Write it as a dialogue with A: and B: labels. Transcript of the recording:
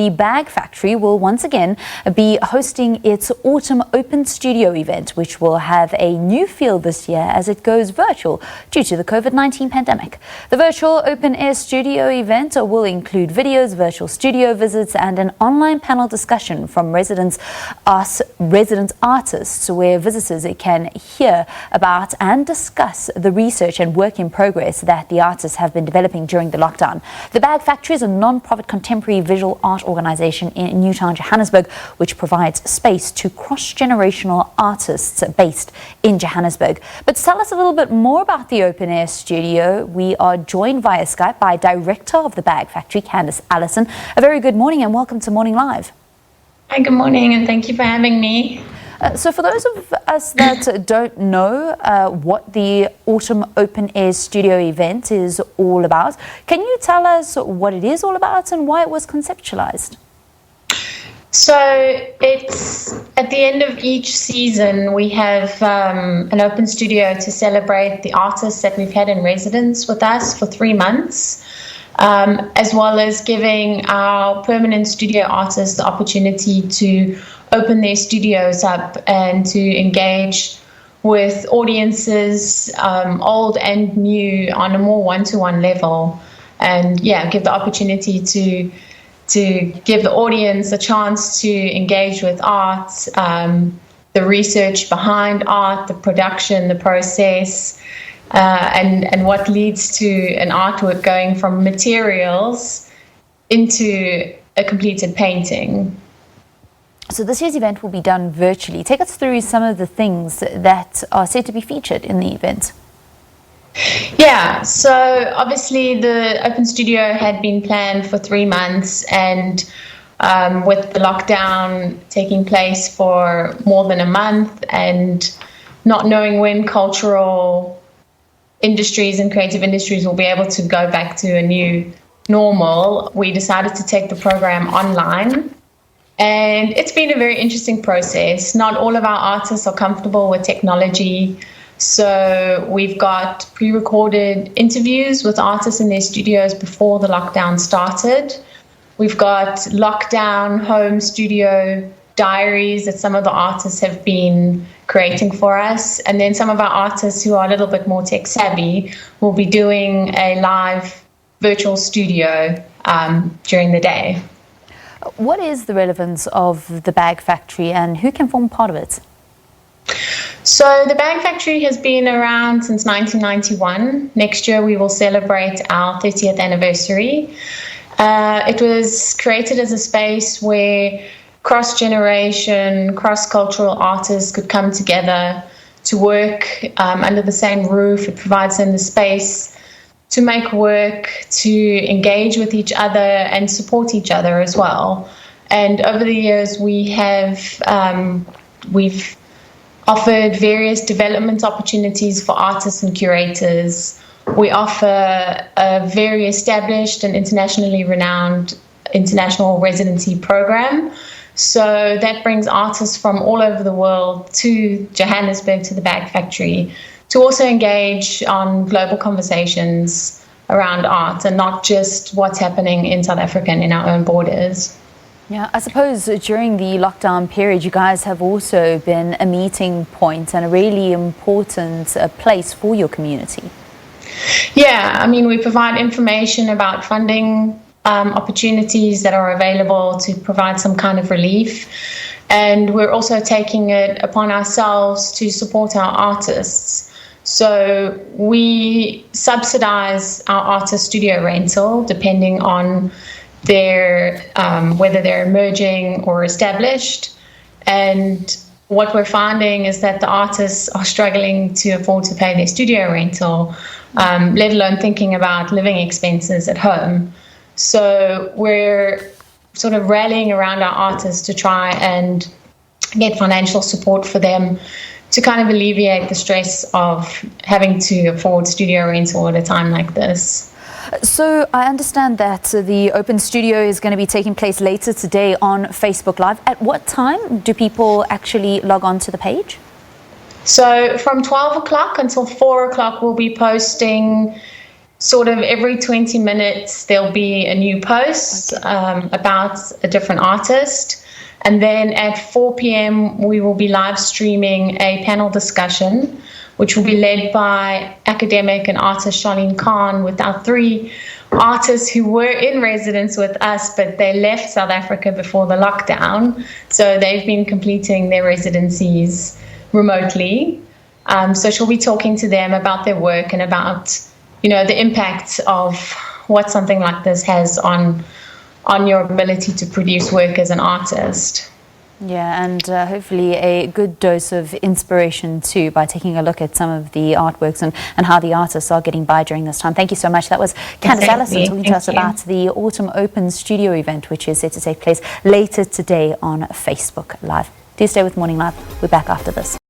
A: The Bag Factory will once again be hosting its Autumn Open Studio event, which will have a new feel this year as it goes virtual due to the COVID-19 pandemic. The virtual open air studio event will include videos, virtual studio visits and an online panel discussion from resident artists, where visitors can hear about and discuss the research and work in progress that the artists have been developing during the lockdown. The Bag Factory is a non-profit contemporary visual art organisation in Newtown, Johannesburg, which provides space to cross-generational artists based in Johannesburg. But to tell us a little bit more about the open air studio, we are joined via Skype by Director of the Bag Factory, Candice Allison. A very good morning and welcome to Morning Live.
B: Hi, good morning and thank you for having me.
A: So for those of us that don't know what the Autumn Open Air Studio event is all about, can you tell us what it is all about and why it was conceptualized?
B: So it's at the end of each season, we have an open studio to celebrate the artists that we've had in residence with us for 3 months, as well as giving our permanent studio artists the opportunity to open their studios up and to engage with audiences, old and new, on a more one-to-one level, and give the opportunity to give the audience a chance to engage with art, the research behind art, the production, the process, and what leads to an artwork going from materials into a completed painting.
A: So this year's event will be done virtually. Take us through some of the things that are set to be featured in the event.
B: Yeah, so obviously the Open Studio had been planned for 3 months, and with the lockdown taking place for more than a month and not knowing when cultural industries and creative industries will be able to go back to a new normal, we decided to take the program online. And it's been a very interesting process. Not all of our artists are comfortable with technology. So we've got pre-recorded interviews with artists in their studios before the lockdown started. We've got lockdown home studio diaries that some of the artists have been creating for us. And then some of our artists who are a little bit more tech savvy will be doing a live virtual studio during the day.
A: What is the relevance of the Bag Factory and who can form part of it?
B: So the Bag Factory has been around since 1991. Next year we will celebrate our 30th anniversary. It was created as a space where cross-generation, cross-cultural artists could come together to work under the same roof. It provides them the space to make work, to engage with each other and support each other as well. And over the years, we've offered various development opportunities for artists and curators. We offer a very established and internationally renowned international residency program. So that brings artists from all over the world to Johannesburg, to the Bag Factory, to also engage on global conversations around art and not just what's happening in South Africa and in our own borders.
A: Yeah, I suppose during the lockdown period, you guys have also been a meeting point and a really important place for your community.
B: Yeah, I mean, we provide information about funding opportunities that are available to provide some kind of relief. And we're also taking it upon ourselves to support our artists. So we subsidize our artist studio rental depending on their whether they're emerging or established. And what we're finding is that the artists are struggling to afford to pay their studio rental, let alone thinking about living expenses at home. So we're sort of rallying around our artists to try and get financial support for them to kind of alleviate the stress of having to afford studio rental at a time like this.
A: So I understand that the Open Studio is going to be taking place later today on Facebook Live. At what time do people actually log on to the page?
B: So from 12 o'clock until 4 o'clock, we'll be posting sort of every 20 minutes there'll be a new post about a different artist. And then at 4 p.m. we will be live streaming a panel discussion, which will be led by academic and artist Charlene Khan, with our 3 artists who were in residence with us, but they left South Africa before the lockdown. So they've been completing their residencies remotely. So she'll be talking to them about their work and about, the impact of what something like this has on your ability to produce work as an artist.
A: Yeah, and hopefully a good dose of inspiration too, by taking a look at some of the artworks and how the artists are getting by during this time. Thank you so much. That was Candice Allison talking to us about the Autumn Open Studio event, which is set to take place later today on Facebook Live. Do stay with Morning Live. We're back after this.